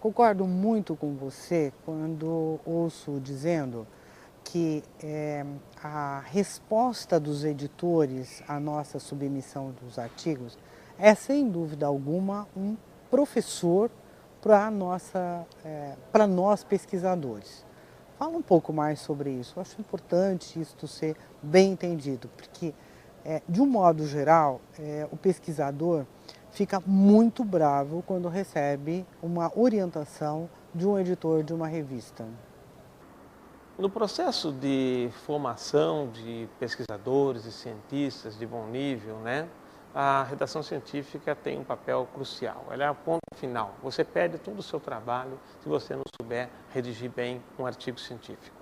concordo muito com você quando ouço dizendo que a resposta dos editores à nossa submissão dos artigos é, sem dúvida alguma, um professor para nós pesquisadores. Fala um pouco mais sobre isso. Eu acho importante isso ser bem entendido, porque, de um modo geral, o pesquisador fica muito bravo quando recebe uma orientação de um editor de uma revista. No processo de formação de pesquisadores e cientistas de bom nível, né, a redação científica tem um papel crucial. Ela é a ponta final. Você perde todo o seu trabalho se você não souber redigir bem um artigo científico.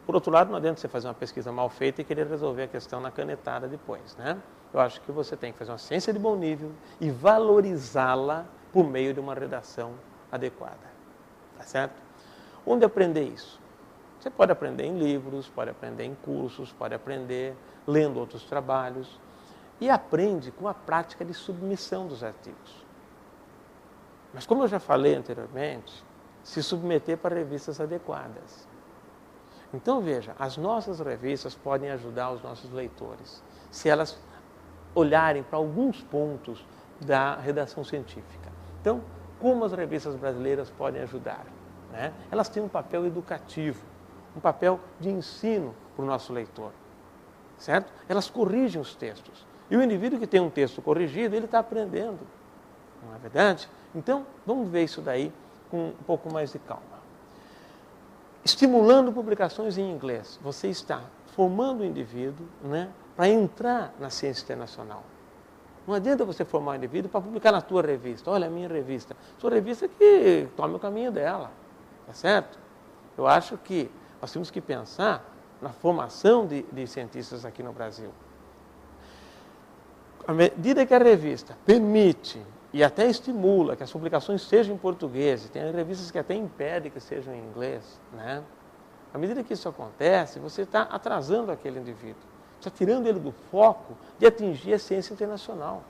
Por outro lado, não adianta você fazer uma pesquisa mal feita e querer resolver a questão na canetada depois, né? Eu acho que você tem que fazer uma ciência de bom nível e valorizá-la por meio de uma redação adequada. Tá certo? Onde aprender isso? Você pode aprender em livros, pode aprender em cursos, pode aprender lendo outros trabalhos e aprende com a prática de submissão dos artigos. Mas como eu já falei anteriormente, se submeter para revistas adequadas. Então veja, as nossas revistas podem ajudar os nossos leitores, se elas olharem para alguns pontos da redação científica. Então, como as revistas brasileiras podem ajudar? Né? Elas têm um papel educativo, um papel de ensino para o nosso leitor, certo? Elas corrigem os textos. E o indivíduo que tem um texto corrigido, ele está aprendendo, não é verdade? Então, vamos ver isso daí com um pouco mais de calma. Estimulando publicações em inglês, você está formando o indivíduo, né, para entrar na ciência internacional. Não adianta você formar o indivíduo para publicar na tua revista. Olha a minha revista. Sua revista que tome o caminho dela. Tá certo? Eu acho que nós temos que pensar na formação de cientistas aqui no Brasil. À medida que a revista permite e até estimula que as publicações sejam em português, tem revistas que até impedem que sejam em inglês, né? À medida que isso acontece, você está atrasando aquele indivíduo, está tirando ele do foco de atingir a ciência internacional.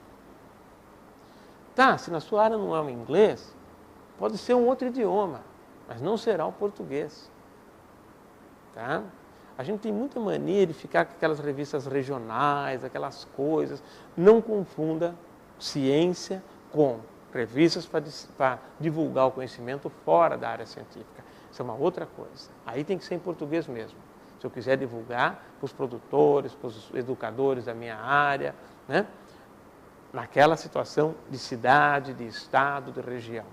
Tá, se na sua área não é o inglês, pode ser um outro idioma, mas não será o português. Tá? A gente tem muita mania de ficar com aquelas revistas regionais, aquelas coisas. Não confunda ciência com revistas para divulgar o conhecimento fora da área científica. Isso é uma outra coisa. Aí tem que ser em português mesmo. Se eu quiser divulgar para os produtores, para os educadores da minha área, né? Naquela situação de cidade, de estado, de região.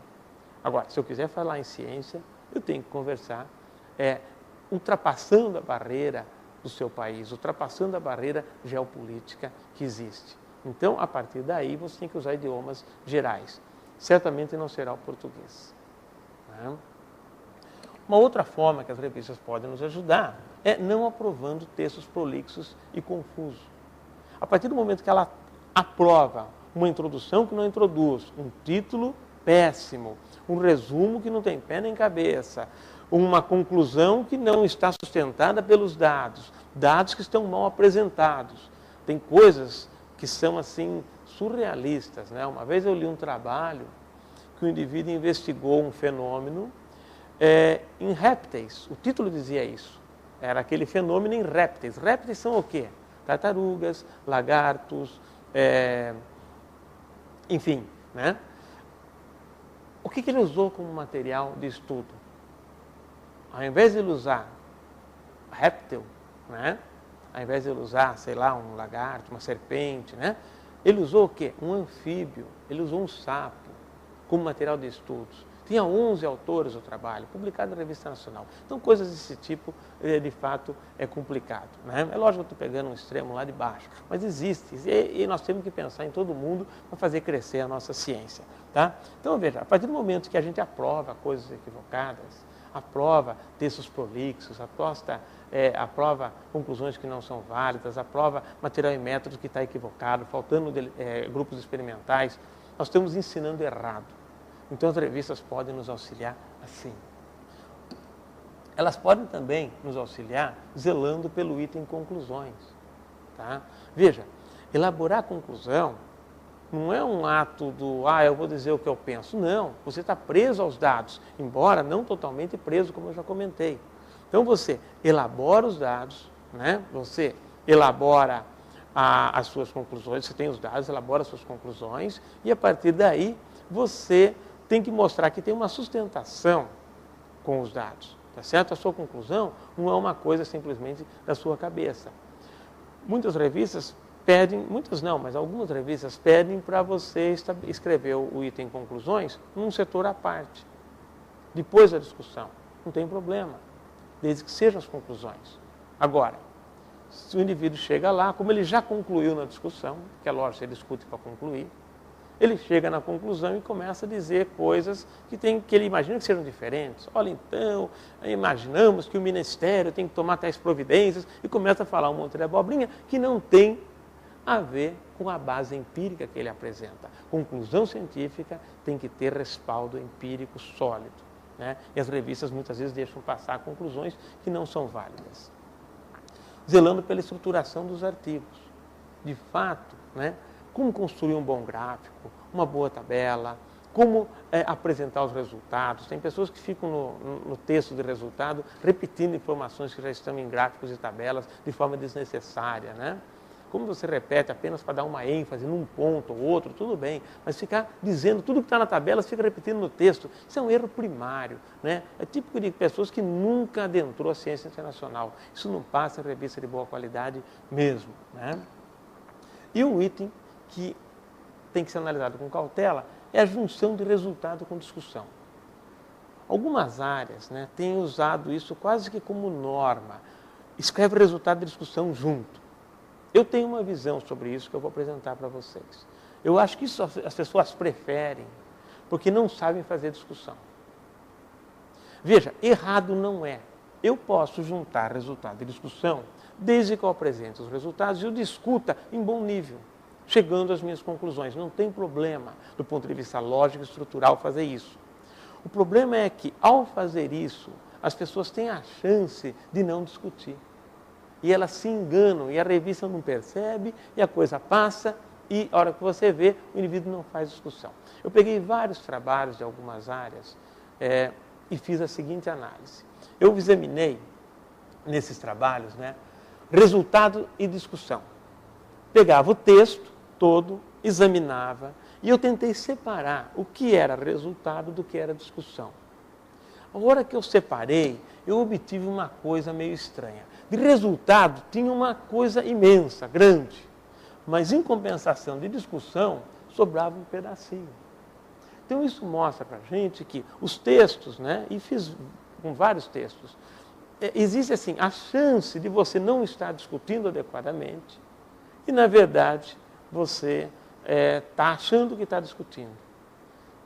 Agora, se eu quiser falar em ciência, eu tenho que conversar ultrapassando a barreira do seu país, ultrapassando a barreira geopolítica que existe. Então, a partir daí, você tem que usar idiomas gerais. Certamente não será o português. Né? Uma outra forma que as revistas podem nos ajudar é não aprovando textos prolixos e confusos. A partir do momento que ela aprova uma introdução que não introduz, um título péssimo, um resumo que não tem pé nem cabeça, uma conclusão que não está sustentada pelos dados, dados que estão mal apresentados. Tem coisas que são assim surrealistas, né? Uma vez eu li um trabalho que o indivíduo investigou um fenômeno em répteis. O título dizia isso. Era aquele fenômeno em répteis. Répteis são o quê? Tartarugas, lagartos, enfim, né? O que ele usou como material de estudo? Ao invés de ele usar réptil, né? Ao invés de ele usar, sei lá, um lagarto, uma serpente, né? Ele usou o quê? Um anfíbio, ele usou um sapo como material de estudos. Tinha 11 autores do trabalho, publicado na Revista Nacional. Então, coisas desse tipo, de fato, é complicado. Né? É lógico que eu estou pegando um extremo lá de baixo, mas existe. E nós temos que pensar em todo mundo para fazer crescer a nossa ciência. Tá? Então, veja, a partir do momento que a gente aprova coisas equivocadas, aprova textos prolixos, aprova conclusões que não são válidas, aprova material e método que está equivocado, faltando grupos experimentais, nós estamos ensinando errado. Então, as revistas podem nos auxiliar assim. Elas podem também nos auxiliar zelando pelo item conclusões. Tá? Veja, elaborar a conclusão Não é um ato do, eu vou dizer o que eu penso. Não, você está preso aos dados, embora não totalmente preso, como eu já comentei. Então você elabora os dados, né? Você elabora as suas conclusões, você tem os dados, elabora as suas conclusões, e a partir daí você tem que mostrar que tem uma sustentação com os dados, tá certo? A sua conclusão não é uma coisa simplesmente da sua cabeça. Muitas revistas pedem, muitas não, mas algumas revistas pedem para você escrever o item conclusões num setor à parte, depois da discussão. Não tem problema, desde que sejam as conclusões. Agora, se o indivíduo chega lá, como ele já concluiu na discussão, que é lógico, ele discute para concluir, ele chega na conclusão e começa a dizer coisas que ele imagina que sejam diferentes. Olha, então, imaginamos que o Ministério tem que tomar tais providências, e começa a falar um monte de abobrinha que não tem a ver com a base empírica que ele apresenta. Conclusão científica tem que ter respaldo empírico sólido, né? E as revistas muitas vezes deixam passar conclusões que não são válidas. Zelando pela estruturação dos artigos. De fato, né? Como construir um bom gráfico, uma boa tabela, como apresentar os resultados. Tem pessoas que ficam no texto de resultado repetindo informações que já estão em gráficos e tabelas de forma desnecessária, né? Como você repete apenas para dar uma ênfase num ponto ou outro, tudo bem, mas ficar dizendo tudo que está na tabela, você fica repetindo no texto. Isso é um erro primário, né? É típico de pessoas que nunca adentrou a ciência internacional. Isso não passa em revista de boa qualidade mesmo, né? E um item que tem que ser analisado com cautela é a junção de resultado com discussão. Algumas áreas, né, têm usado isso quase que como norma. Escreve o resultado da discussão junto. Eu tenho uma visão sobre isso que eu vou apresentar para vocês. Eu acho que isso as pessoas preferem, porque não sabem fazer discussão. Veja, errado não é. Eu posso juntar resultado de discussão, desde que eu apresente os resultados e eu discuta em bom nível, chegando às minhas conclusões. Não tem problema, do ponto de vista lógico e estrutural, fazer isso. O problema é que, ao fazer isso, as pessoas têm a chance de não discutir. E elas se enganam, e a revista não percebe, e a coisa passa, e a hora que você vê, o indivíduo não faz discussão. Eu peguei vários trabalhos de algumas áreas e fiz a seguinte análise. Eu examinei, nesses trabalhos, né, resultado e discussão. Pegava o texto todo, examinava, e eu tentei separar o que era resultado do que era discussão. A hora que eu separei, eu obtive uma coisa meio estranha. De resultado, tinha uma coisa imensa, grande, mas em compensação de discussão, sobrava um pedacinho. Então isso mostra para a gente que os textos, né, e fiz com vários textos, existe assim a chance de você não estar discutindo adequadamente e, na verdade, você está achando que está discutindo.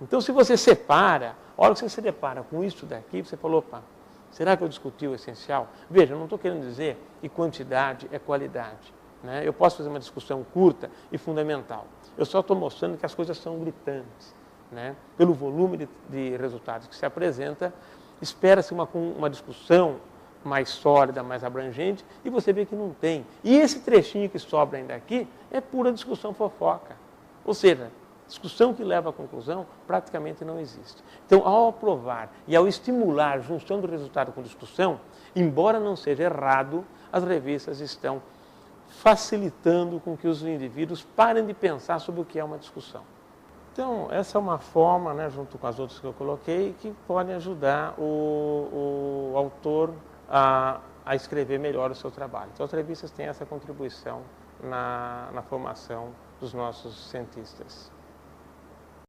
Então, se você separa, a hora que você se depara com isso daqui, você falou, opa, será que eu discuti o essencial? Veja, eu não estou querendo dizer que quantidade é qualidade, né? Eu posso fazer uma discussão curta e fundamental. Eu só estou mostrando que as coisas são gritantes, né? Pelo volume de resultados que se apresenta, espera-se uma discussão mais sólida, mais abrangente, e você vê que não tem. E esse trechinho que sobra ainda aqui é pura discussão fofoca. Ou seja, discussão que leva à conclusão praticamente não existe. Então, ao aprovar e ao estimular a junção do resultado com discussão, embora não seja errado, as revistas estão facilitando com que os indivíduos parem de pensar sobre o que é uma discussão. Então, essa é uma forma, né, junto com as outras que eu coloquei, que podem ajudar o autor a escrever melhor o seu trabalho. Então, as revistas têm essa contribuição na formação dos nossos cientistas.